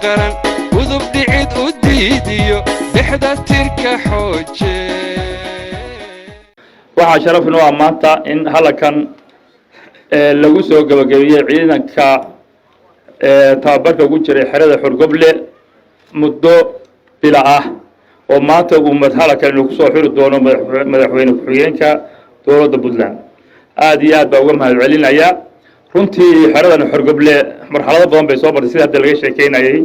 قرن وذوب دعيد وديديو بحدة تركة حوجة waxaa sharaf inoo amaanta in halkan lagu soo gabagabeeyay ciidanka tababarka ugu jiray xerada Xurgoble muddo bila ah oo maanta uu halkan ku soo xiri doono madaxweyne ku-xigeenka dowladda Puntland aad iyo aad baa uga mahadcelinayaa runtii xeradan Xurgoble marxalado badan bay soo martay sida hadda laga sheekeynayay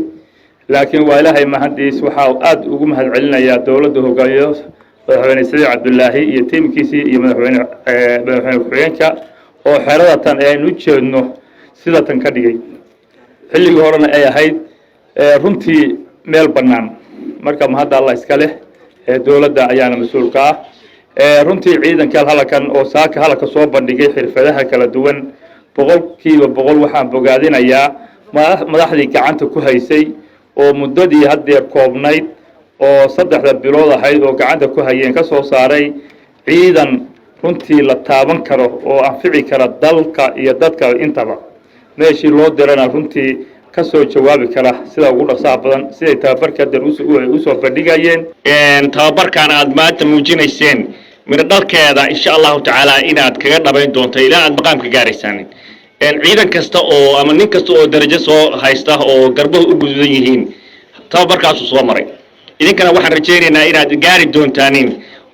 laakiin waa ilaahay mahadiis waxa aad ugu mahadcelinayaa dowladda hogaamiyo madaxweyne Saciid Cabdullaahi iyo tiimkiisii iyo madaxweyne ku-xigeenka oo xeradatan aynu jeedno sida tan ka dhigay xilligii horena ay ahayd runtii meel bannaan marka mahad Allah iska leh dowladda ayaana mas'uulka ah runtii ciidanka halkan oo saaka halka soo bandhigay xirfadaha kala duwan boqolkiiba boqol waxaan bogaadinayaa madaxdii gacanta ku haysay oo muddadii hadda koobnayd oo saddexda bilood ahayd oo gacanta ku hayeen ka soo saaray ciidan runtii la taaban karo oo anfici kara dalka iyo dadka intaba meeshii loo dirana runtii ka soo jawaabi kara sida ugu dhaqsaha badan siday tababarka u soo bandhigayeen tababarkan aad maanta muujinayseen mid dalkeeda insha Allah ta'ala inaad kaga dhabayn doonto ilaa aad maqaamka gaaraysaan ciidan kasta oo ama nin kasta oo darajo soo haysta oo garbaha u gududan yihiin tababarkaas soo maray idinkana waxaan rajaynaynaa inaad gaari doontaan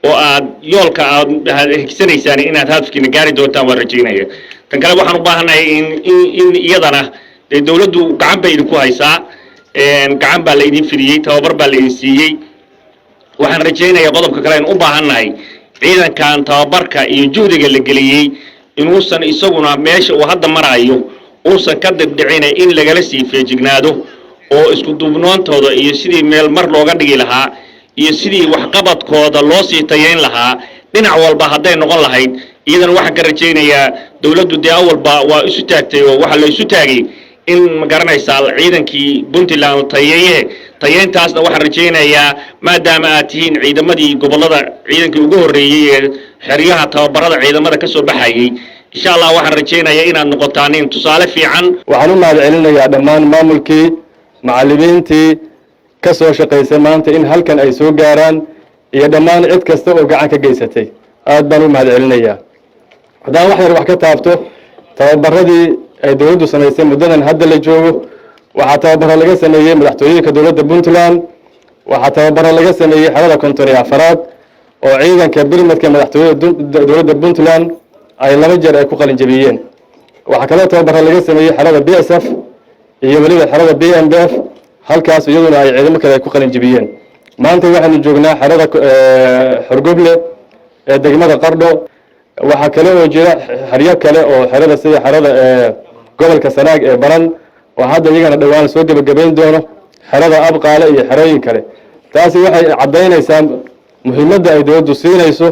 oo aad yoolka aad higsanaysaan inaad hadafkiina gaari doontaan waan rajaynayaa tan kale waxaan u baahanahay in iyadana dawladdu gacan bay idinku haysaa gacan baa la idin fidiyay tababar baa la idin siiyay waxaan rajaynayaa qodobka kale in u baahanahay ciidankan tababarka iyo juhdiga la geliyay inuusan isaguna meesha uu hadda marayo uusan ka dibdhicin in lagala sii feejignaado oo isku duubnoontooda iyo sidii meel mar looga dhigi lahaa iyo sidii wax qabadkooda loo sii tayeyn lahaa dhinac walba haday noqon lahayd iidan waxa ka rajaynayaa dawladdu awalba waa isu taagtay oo waxa la isu taagay in ma garanaysaa ciidankii Puntland tayeyntaasna waxaan rajaynayaa maadaama aad tihiin ciidamadii gobolada ciidankii ugu horeeyay ee xeryaha tababarada ciidamada ka soo baxayay insha Allah waxaan rajaynayaa inaad noqotaan tusaale fiican waxaan u mahadcelinayaa dhammaan maamulkii macallimiintii ka soo shaqeysay maanta in halkan ay soo gaaraan iyo dhammaan cid kasta oo gacan ka geysatay aad baan u mahadcelinayaa haddaan wax yar wax ka taabto tababaradii ay dawladdu samaysay muddadan hadda la joogo waxaa tababaro laga sameeyay madaxtooyinka dowladda Puntland waxaa tababaro laga sameeyay xerada konton iyo afaraad oo ciidanka birmadka madaxtooyada dowladda Puntland ay laba jeer ay ku qalin jabiyeen waxaa kale tababaro laga sameeyay xerada BSF iyo waliba xerada BMBF halkaas iyaduna ay ciidamo kale ku qalin jabiyeen maanta waxaanu joognaa xerada Xurgoble ee degmada Qardho waxa kale oo jira xeryo kale oo xerada sida xerada gobolka Sanaag ee Baran oo hadda iyagana dhawaan soo gabagabeyn doono xerada Abqaale iyo xerooyin kale taasi waxay cadeynaysaa muhiimadda ay dawladdu siinayso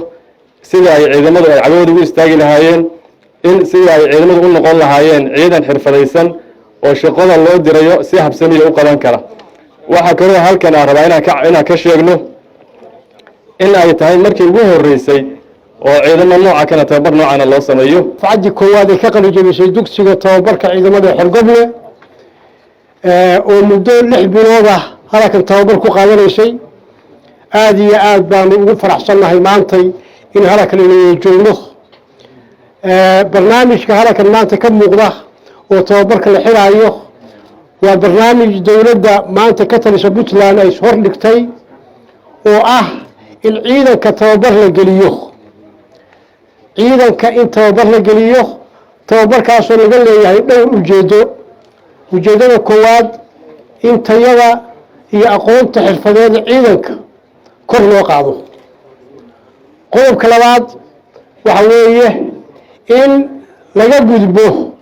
sida ay ciidamadu ay cagooda u istaagi lahaayeen in sida ay ciidamadu u noqon lahaayeen ciidan xirfadaysan oo shaqada loo dirayo si habsami u qaban kara waxa kale halkan aan rabaa inaan ka sheegno in ay tahay markii ugu horeysay oo ciidamo nooca kana tababar noocana loo sameeyo facaji koowaad ka qalin jabisay dugsiga tababarka ciidamada Xurgoble oo muddo 6 bilood ah halkan tababar ku qaadanaysay aad iyo aad baan ugu faraxsanahay maantay in halkan inay joogno barnaamijka halkan maanta ka muuqda oo tababarka la xiraayo waa barnaamij dawladda maanta ka talisa Puntland ay hor dhigtay oo ah in ciidanka tababar la geliyo ciidanka in tababar la geliyo tababarkaasoo laga leeyahay dhowr ujeedo ujeeddada koowaad in tayada iyo aqoonta xirfadeeda ciidanka kor loo qaado qodobka labaad waxa weeye in laga gudbo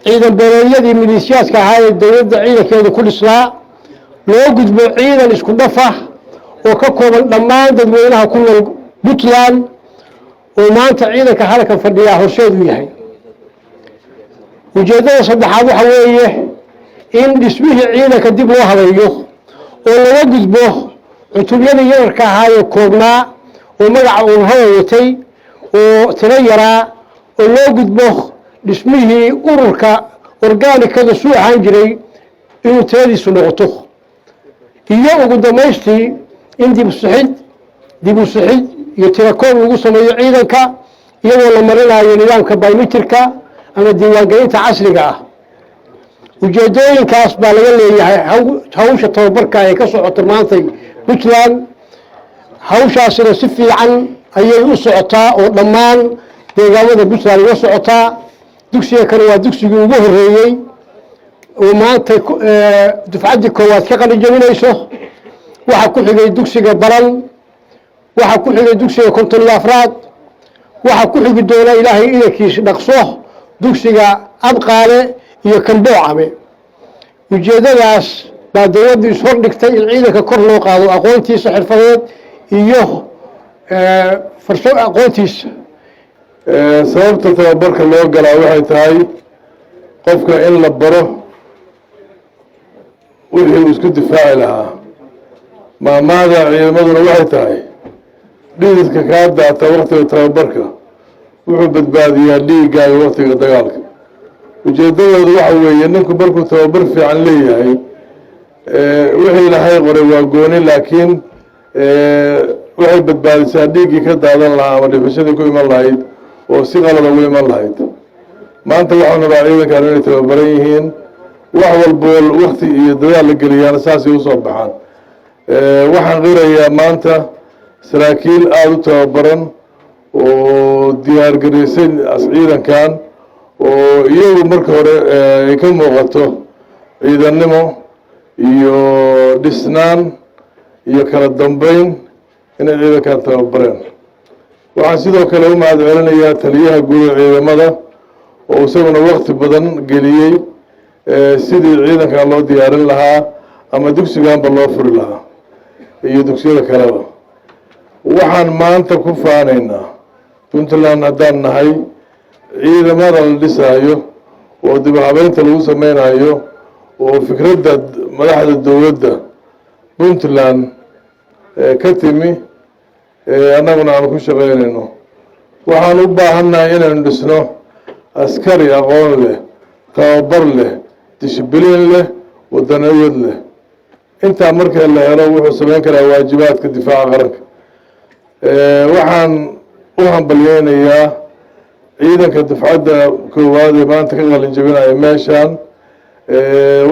ciidan beeleedyadii milisiyaadka ahaa ee dowladda ciidankeeda ku dhisnaa loo gudbo ciidan isku dhaf ah oo ka kooban dhammaan dadweynaha ku nool puntland oo maanta ciidanka halkan fadhiyaa horseed u yahay ujeeddada saddexaad waxa weeye in dhismihii ciidanka dib loo habeeyo oo laga gudbo cutubyadii yararka ahaa ee koobnaa oo magaca uun hawayatay oo tiro yaraa oo loo gudbo dhismihii ururka orgaanikada suu ahaan jiray inuu tiradiisu noqoto iyo ugu damaystii in dib u sixid iyo tirakoob lagu sameeyo ciidanka iyadoo la marinayo nidaamka biometrika ama diiwaangelinta casriga ah ujeedooyinkaas baa laga leeyahay hawsha tababarka ee ka socota maantay puntland hawshaasina si fiican ayay u socotaa oo dhammaan deegaamada puntland uga socotaa dugsiga kale waa dugsigii ugu horeeyey oo maanta dufcaddii koowaad ka qalin jabinayso waxaa ku xigay dugsiga baran waxaa ku xigay dugsiga konton iyo afraad waxaa ku xigi doona ilaahay idankiis dhaqso dugsiga abqaale iyo kanboocame ujeeddadaas baa dowladdu ishor dhigtay in ciidanka kor loo qaado aqoontiisa xirfadeed iyo aqoontiisa sababta tababarka loo galaa waxay tahay qofka in la baro wixii uu isku difaaci lahaa maamaada ciidamaduna waxay tahay dhididka kaa daata waktiga tababarka wuxuu badbaadiyaa dhiiggaaga waktiga dagaalka ujeedadooda waxa weeye ninku markuu tababar fiican leeyahay wixii lahay qoray waa gooni laakiin waxay badbaadisaa dhiiggii ka daadan lahaa ama dhifashadii ku iman lahayd oo si qalada ugu iman lahayd maanta waxaan rabaa ciidankan inay tababaran yihiin wax walboo wakti iyo dadaal la geliyaana saasay usoo baxaan waxaan qirayaa maanta saraakiil aada u tababaran oo diyaargaraysay ciidankan oo iyagu marka hore ay ka muuqato ciidannimo iyo dhisnaan iyo kala dambeyn inay ciidankan tababareen waxaan sidoo kale u mahad celinayaa taliyaha guud ee ciidamada oo isaguna wakti badan geliyey sidii ciidankan loo diyaarin lahaa ama dugsiganba loo furi lahaa iyo dugsiyada kaleba waxaan maanta ku faanaynaa puntland haddaan nahay ciidamada la dhisaayo oo dib u habeynta lagu sameynayo oo fikradda madaxda dowladda puntland ka timi annaguna aanu ku shaqeynayno waxaan u baahannahay inaynu dhisno askari aqoon leh tababar leh dishibiliin leh wadaniyad leh intaa marka la helo wuxuu sameyn karaa waajibaadka difaaca qaranka waxaan u hambalyeynayaa ciidanka dufcadda koowaad ee maanta ka qalin jabinaya meeshaan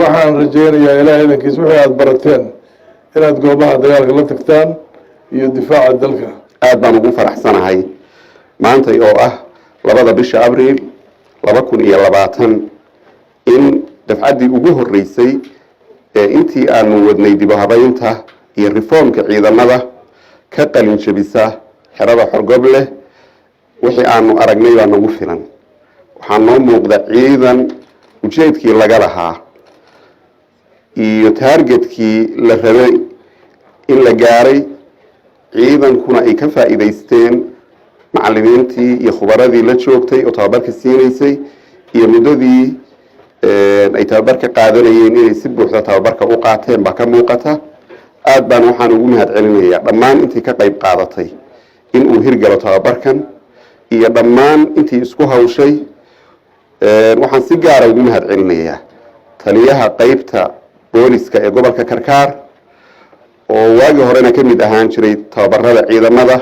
waxaan rajeynayaa ilaah idankiis wixii aada barateen inaad goobaha dagaalka la tagtaan iyo difaaca dalka aad baan ugu faraxsanahay maanta oo ah 2 bisha abriil 2020 in dafcaddii ugu horeysay intii aanu wadnay dib u habeynta iyo reformka ciidamada ka qalin jabisa xerada Xorgoble wixii aanu aragnay baa nagu filan waxaan noo muuqda ciidan ujeedkii laga lahaa iyo targetkii la rabay in la gaaray ciidankuna ay ka faa'iideysteen macallimiintii iyo khubaradii la joogtay oo tababarka siinaysay iyo muddadii ay tababarka qaadanayeen inay si buuxda tababarka u qaateen baa ka muuqata aad baan waxaan ugu mahad celinayaa dhammaan intii ka qayb qaadatay in uu hirgalo tababarkan iyo dhammaan intii isku hawshay waxaan si gaar ah ugu mahad celinayaa taliyaha qaybta booliska ee gobolka Karkaar oo waagi horena ka mid ahaan jiray tababarada ciidamada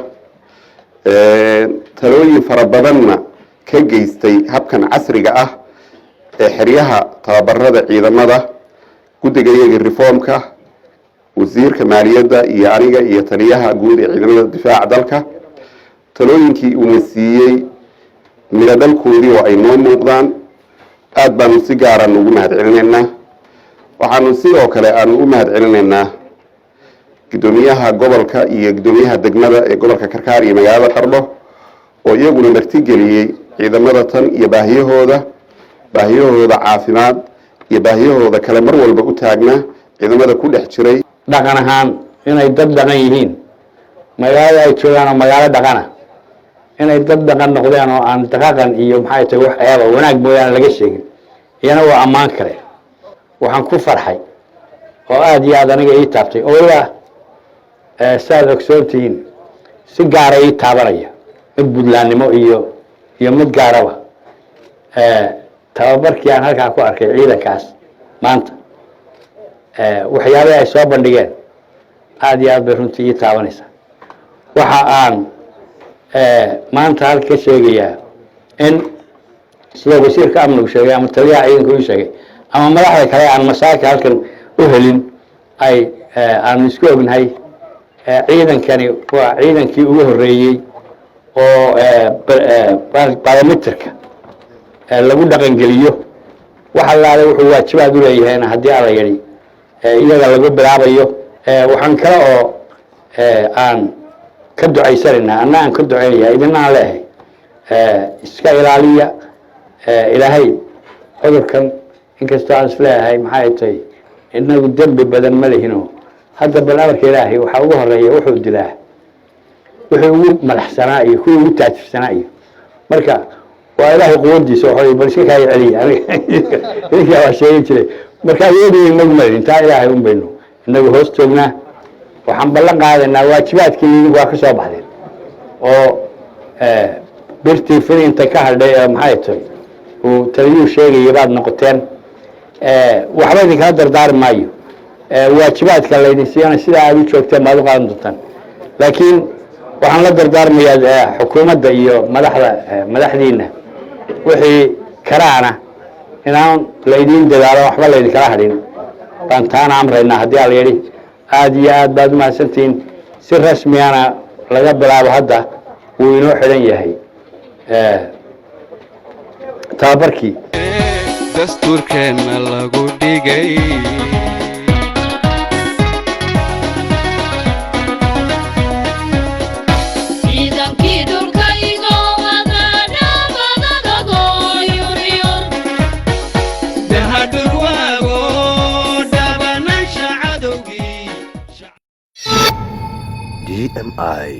talooyin fara badanna ka geystay habkan casriga ah ee xiriyaha tababarada ciidamada guddiga iyaga reformka wasiirka maaliyadda iyo aniga iyo taliyaha guud ee ciidamada difaaca dalka talooyinkii uuna siiyey miro dhalkoodii oo ay noo muuqdaan aad baanu si gaara ugu mahadcelinaynaa. waxaanu sidoo kale aanu u mahadcelinaynaa gudoomiyaha gobolka iyo gudoomiyaha degmada ee gobolka Karkaar iyo magaalada Qardho oo iyaguna martigeliyey ciidamada tan iyo baahiyahooda caafimaad iyo baahiyahooda kale mar walba u taagnaa ciidamada ku dhex jiray. dhaqan ahaan inay dad dhaqan yihiin magaalada ay joogaan oo magaalo dhaqana inay dad dhaqan noqdeen oo aan dhaqan iyo maxay tahay wax ayaaba wanaag mooyaan laga sheegin iyana waa ammaan kale. waxaan ku farxay oo aad iyo aad aniga ii taabtay oo waliba saad ogsoontihiin si gaara ii taabanaya mid buntlandnimo iyo mid gaaraba tababarkii aan halkaa ku arkay ciidankaas maanta waxyaabaha ay soo bandhigeen aad iyo aad bay runtii ii taabanaysaa. waxa aan maanta halka ka sheegayaa in sida wasiirka amnigu sheegay ama taliyaha ciidanku ii sheegay ama madaxda kale aan masaaka halkan u helin ay aan isku ognahay ciidankani waa ciidankii ugu horeeyey oo biometrika lagu dhaqan geliyo waxa laale wuxuu waajibaad u leeyahay haddii alla yidhi iyaga lagu bilaabayo. waxaan kale oo aan ka ducaysanaynaa anna aan ka ducaynaya idina aan leeyahay iska ilaaliya ilaahay cudurkan inkastoo aan isleeyahay maxay tahay inagu dembi badan ma lehino hadda bal amarka ilaahay waxaa ugu horeeya wuxuu dilaa wixii ugu madaxsanaa iyo kuwii ugu taajirsanaa iyo marka waa ilaahay quwadiisa waxay bal iska kaa celiya aniga waa sheegi jiray marka iyadii inagu ma lihin taa ilaahay un baynu inagu hoos joognaa. waxaan ballan qaadaynaa waajibaadkii idinku waa ka soo baxdeen oo birtii filinta ka hadhay ee maxay tahay uu taliyuu sheegaya baad noqoteen. waxba idinkala dardaari maayo waajibaadka laydin siiyana sida aad u joogteen baad u qaadan doontaan laakiin waxaan la dardaarmayaa xukuumadda iyo madaxdiina wixii karaana inaan laydin dadaalo waxba laydinkala hadhin baan taana amraynaa haddii ala yidhi. aad iyo aad baad u mahadsantihiin. si rasmiyana laga bilaabo hadda wuu inoo xidhan yahay tababarkii dastuurkeenna lagu dhigay. ciidankii dhulkayga wada dhaabadadago yuryur dahadhurwaago dhabanasha cadowgii DMI